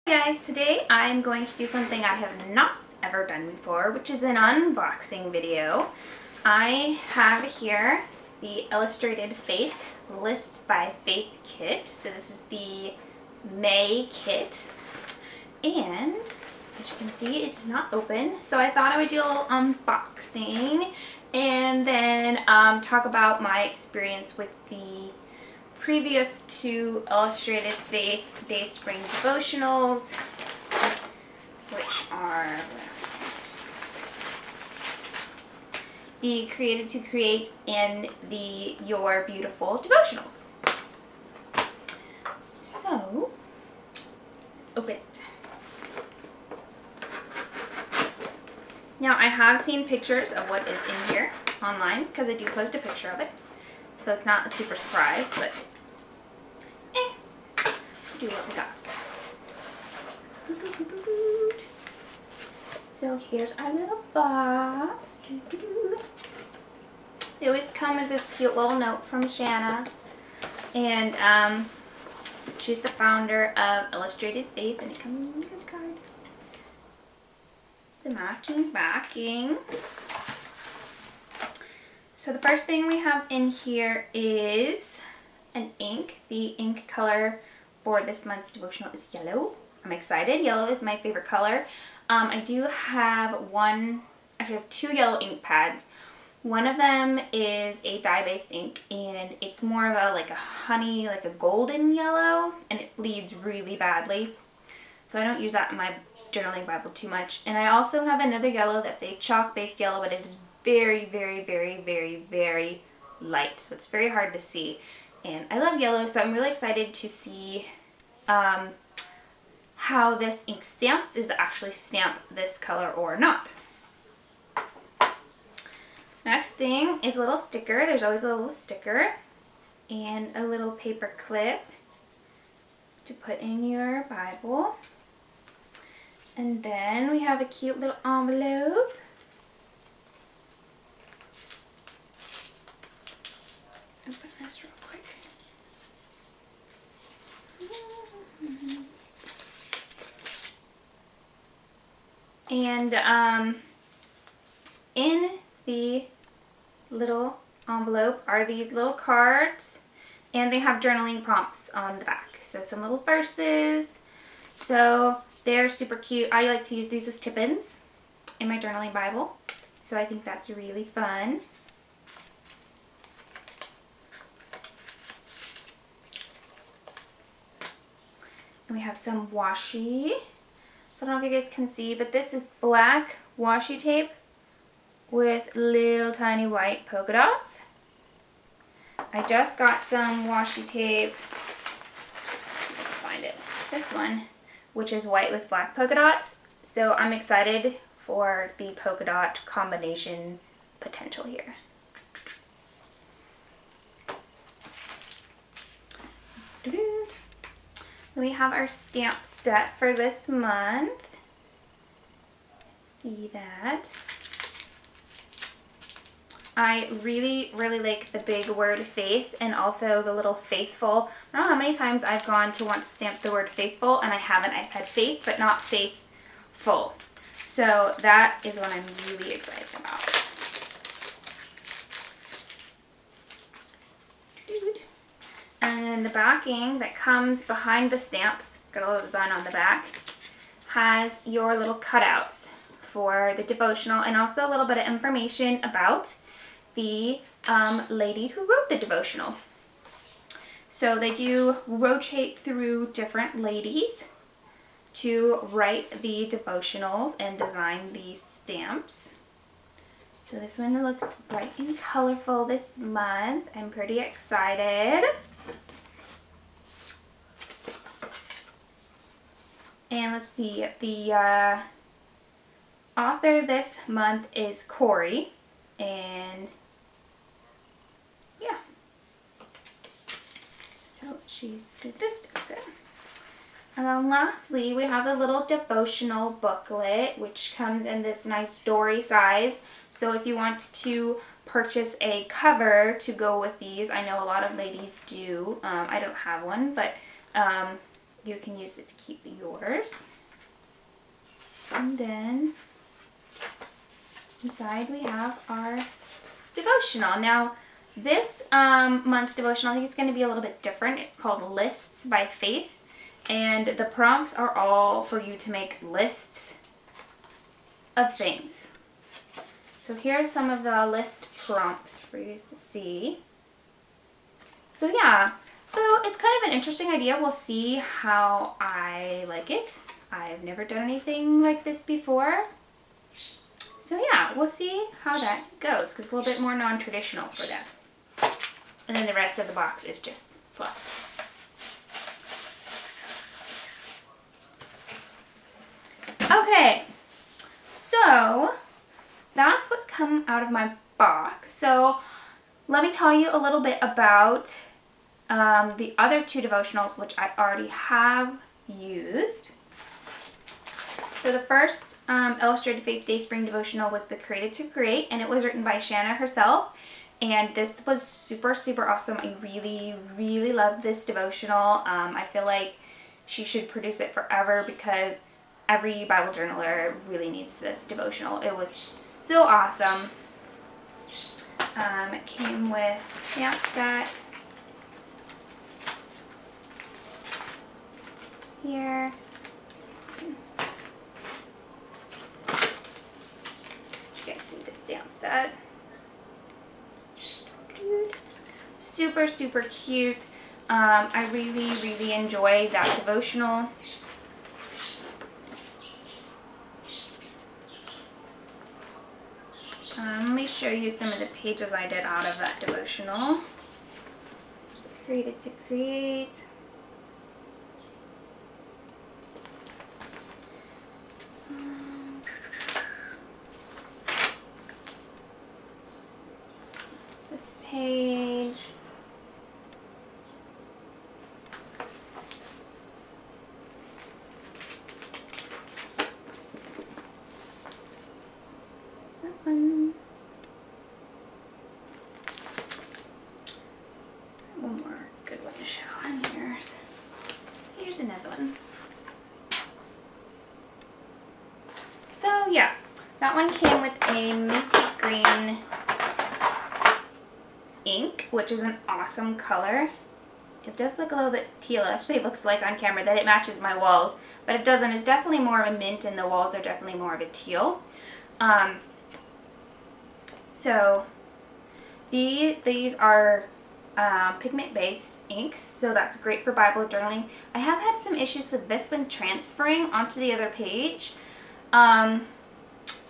Hey guys, today I'm going to do something I have not ever done before, which is an unboxing video. I have here the Illustrated Faith List by Faith kit. So this is the May kit, and as you can see, it is not open. So I thought I would do a little unboxing and then talk about my experience with the previous two Illustrated Faith Dayspring devotionals, which are the Created to Create and the Your Beautiful devotionals. So, let's open it. Now, I have seen pictures of what is in here online because I do post a picture of it. So it's not a super surprise, but do what we got. So here's our little box. They always come with this cute little note from Shanna, and she's the founder of Illustrated Faith, and it comes with a card. The matching backing. So the first thing we have in here is an ink. The ink color for this month's devotional is yellow. I'm excited. Yellow is my favorite color. I do have I have two yellow ink pads. One of them is a dye-based ink, and it's more of a honey, like a golden yellow, and it bleeds really badly. So I don't use that in my journaling Bible too much. And I also have another yellow that's a chalk-based yellow, but it is very, very, very, very, very light. So it's very hard to see. And I love yellow, so I'm really excited to see how this ink stamps is actually stamp this color or not. Next thing is a little sticker. There's always a little sticker and a little paper clip to put in your Bible. And then we have a cute little envelope. Open this real quick. And in the little envelope are these little cards, and they have journaling prompts on the back. So some little verses. So they're super cute. I like to use these as tip-ins in my journaling Bible. So I think that's really fun. And we have some washi. So I don't know if you guys can see, but this is black washi tape with little tiny white polka dots. I just got some washi tape. Let's find it. This one, which is white with black polka dots. So I'm excited for the polka dot combination potential here. We have our stamp set for this month. See that? I really, really like the big word faith and also the little faithful. I don't know how many times I've gone to want to stamp the word faithful and I haven't. I've had faith, but not faithful. So that is what I'm really excited about. And then the backing that comes behind the stamps, it's got a little design on the back, has your little cutouts for the devotional and also a little bit of information about the lady who wrote the devotional. So they do rotate through different ladies to write the devotionals and design these stamps. So this one looks bright and colorful this month. I'm pretty excited. And let's see, the author this month is Corey, and yeah, so she's did this stuff. And then lastly, we have the little devotional booklet, which comes in this nice story size. So if you want to purchase a cover to go with these, I know a lot of ladies do. I don't have one, but you can use it to keep yours. And then inside we have our devotional. Now this month's devotional, I think it's going to be a little bit different. It's called Lists by Faith, and the prompts are all for you to make lists of things. So here are some of the list prompts for you to see. So yeah, so it's kind of an interesting idea. We'll see how I like it. I've never done anything like this before. So yeah, we'll see how that goes, because it's a little bit more non-traditional for them. And then the rest of the box is just fluff. Okay, so that's what's come out of my box. So let me tell you a little bit about the other two devotionals, which I already have used. So the first Illustrated Faith Dayspring devotional was the Created to Create, and it was written by Shanna herself. And this was super, super awesome. I really, really love this devotional. I feel like she should produce it forever because every Bible journaler really needs this devotional. It was so awesome. It came with stamp set here. You guys see the stamp set. Super, super cute. I really, really enjoy that devotional. Let me show you some of the pages I did out of that devotional. So Created to Create. This page. That one. One more good one to show on here. Here's another one. So yeah, that one came with a minty green ink, which is an awesome color. It does look a little bit teal. Actually, it looks like on camera that it matches my walls, but it doesn't. It's definitely more of a mint, and the walls are definitely more of a teal. So these are pigment-based inks, so that's great for Bible journaling. I have had some issues with this one transferring onto the other page. So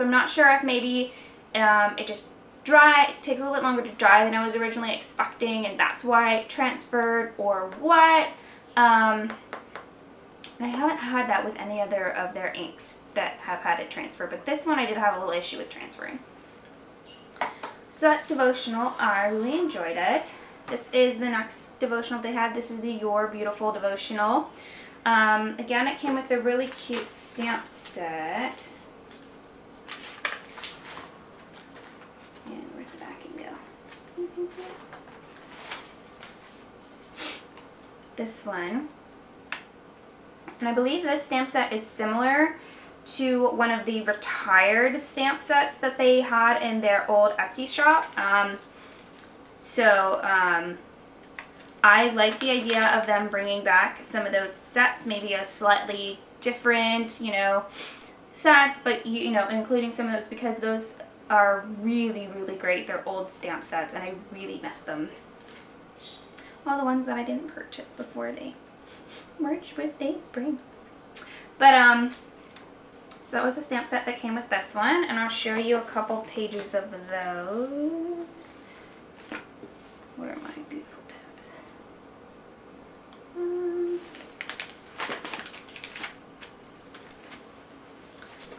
I'm not sure if maybe it just takes a little bit longer to dry than I was originally expecting, and that's why it transferred, or what. I haven't had that with any other of their inks that have had it transfer, but this one I did have a little issue with transferring. So that devotional, I really enjoyed it. This is the next devotional they had. This is the Your Beautiful devotional. Again, it came with a really cute stamp set. And where'd the backing go? You can see it. This one. And I believe this stamp set is similar to one of the retired stamp sets that they had in their old Etsy shop. I like the idea of them bringing back some of those sets, maybe a slightly different, you know, sets, but you know, including some of those, because those are really, really great. They're old stamp sets, and I really miss them. All the ones that I didn't purchase before they merged with Dayspring. But so that was the stamp set that came with this one, and I'll show you a couple pages of those. Where are my beautiful tabs?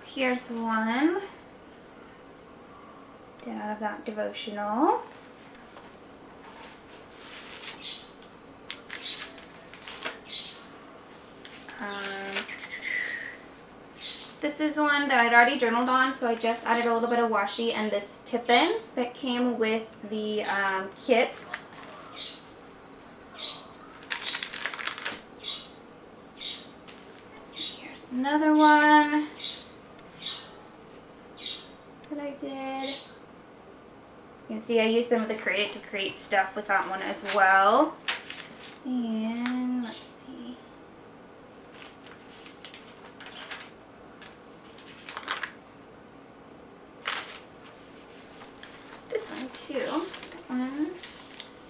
Here's one. Did out of that devotional. This is one that I'd already journaled on, so I just added a little bit of washi and this tip-in that came with the kit. Another one that I did. You can see I used them with the Create It to create stuff with that one as well. And let's see. This one too.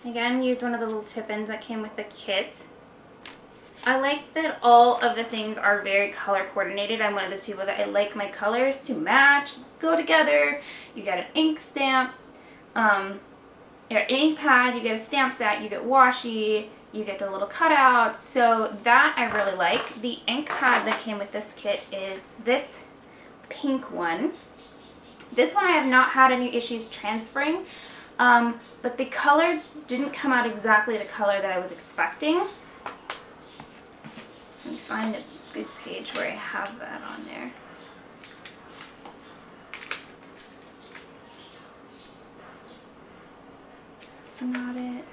Again, use one of the little tip-ins that came with the kit. I like that all of the things are very color coordinated. I'm one of those people that I like my colors to match, go together. You get an ink stamp, your ink pad, you get a stamp set, you get washi, you get the little cutouts. So that I really like. The ink pad that came with this kit is this pink one. This one I have not had any issues transferring, but the color didn't come out exactly the color that I was expecting. Let me find a good page where I have that on there. That's not it.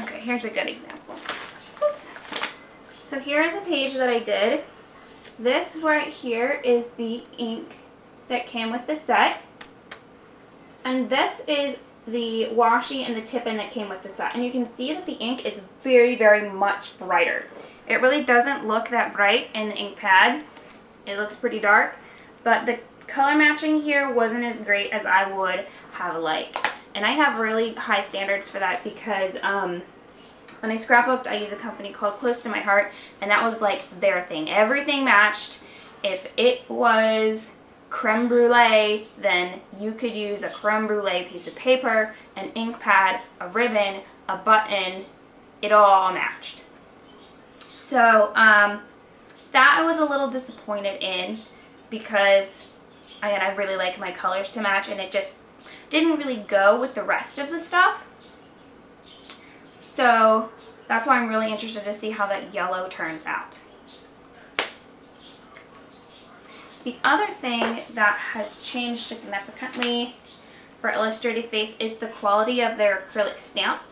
Okay, here's a good example. Oops. So here's a page that I did. This right here is the ink that came with the set. And this is the washi and the tip-in that came with the set. And you can see that the ink is very, very much brighter. It really doesn't look that bright in the ink pad. It looks pretty dark. But the color matching here wasn't as great as I would have liked. And I have really high standards for that because when I scrapbooked, I use a company called Close to My Heart, and that was like their thing. Everything matched. If it was creme brulee, then you could use a creme brulee piece of paper, an ink pad, a ribbon, a button. It all matched. So that I was a little disappointed in because, again, I really like my colors to match, and it just didn't really go with the rest of the stuff. So that's why I'm really interested to see how that yellow turns out. The other thing that has changed significantly for Illustrated Faith is the quality of their acrylic stamps.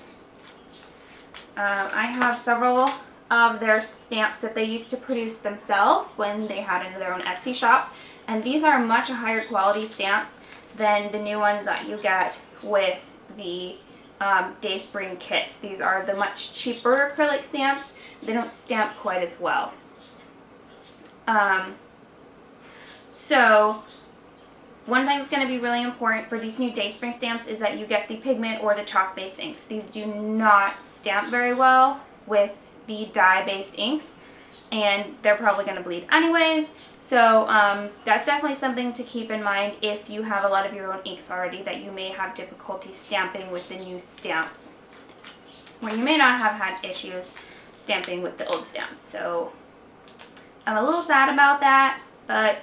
I have several of their stamps that they used to produce themselves when they had their own Etsy shop, and these are much higher quality stamps than the new ones that you get with the Dayspring kits. These are the much cheaper acrylic stamps. They don't stamp quite as well. So one thing that's going to be really important for these new Dayspring stamps is that you get the pigment or the chalk-based inks. These do not stamp very well with the dye-based inks, and they're probably going to bleed anyways. So that's definitely something to keep in mind if you have a lot of your own inks already, that you may have difficulty stamping with the new stamps, or you may not have had issues stamping with the old stamps. So I'm a little sad about that, but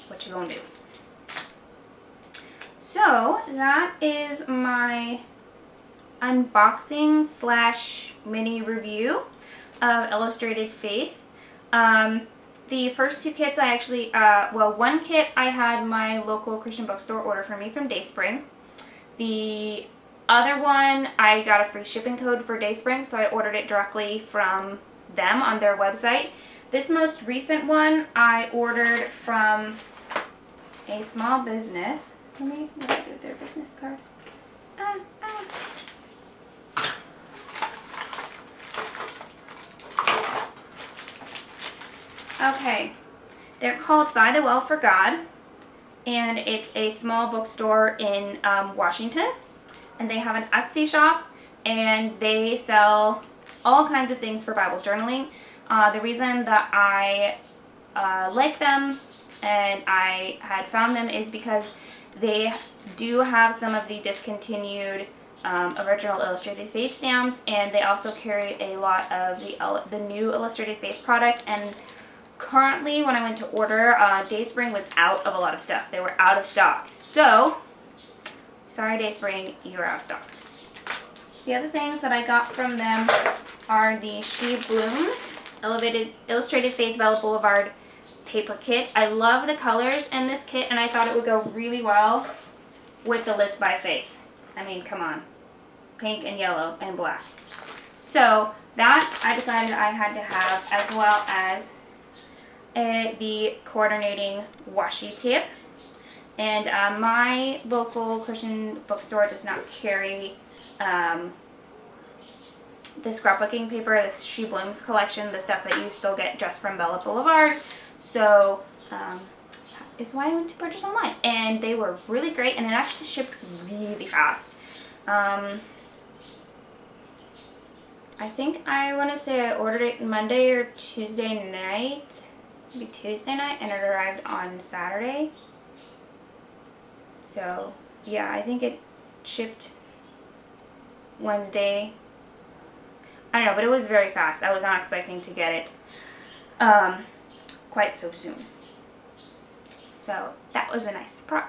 what you gonna do? So that is my unboxing slash mini review of Illustrated Faith. The first two kits I actually, well, one kit I had my local Christian bookstore order for me from Dayspring. The other one I got a free shipping code for Dayspring, so I ordered it directly from them on their website. This most recent one I ordered from a small business. Let me do their business card. Okay, they're called By the Well for God, and it's a small bookstore in Washington, and they have an Etsy shop, and they sell all kinds of things for Bible journaling. The reason that I like them and I had found them is because they do have some of the discontinued original Illustrated Faith stamps, and they also carry a lot of the new Illustrated Faith product. And currently, when I went to order, Dayspring was out of a lot of stuff. They were out of stock. So, sorry Dayspring, you're out of stock. The other things that I got from them are the She Blooms Illustrated Faith Bella Boulevard paper kit. I love the colors in this kit, and I thought it would go really well with the List by Faith. I mean, come on. Pink and yellow and black. So that I decided I had to have, as well as the coordinating washi tape. And my local Christian bookstore does not carry the scrapbooking paper, the She Blooms collection, the stuff that you still get just from Bella Boulevard. So is why I went to purchase online, and they were really great, and it actually shipped really fast. I think I want to say I ordered it Monday or Tuesday night, maybe Tuesday night, and it arrived on Saturday. So yeah, I think it shipped Wednesday. I don't know, but it was very fast. I was not expecting to get it quite so soon. So that was a nice surprise.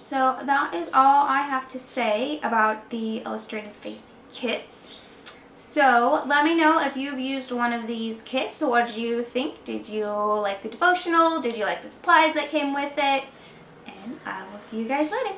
So that is all I have to say about the Illustrated Faith kits. So let me know if you've used one of these kits. What did you think? Did you like the devotional? Did you like the supplies that came with it? And I will see you guys later.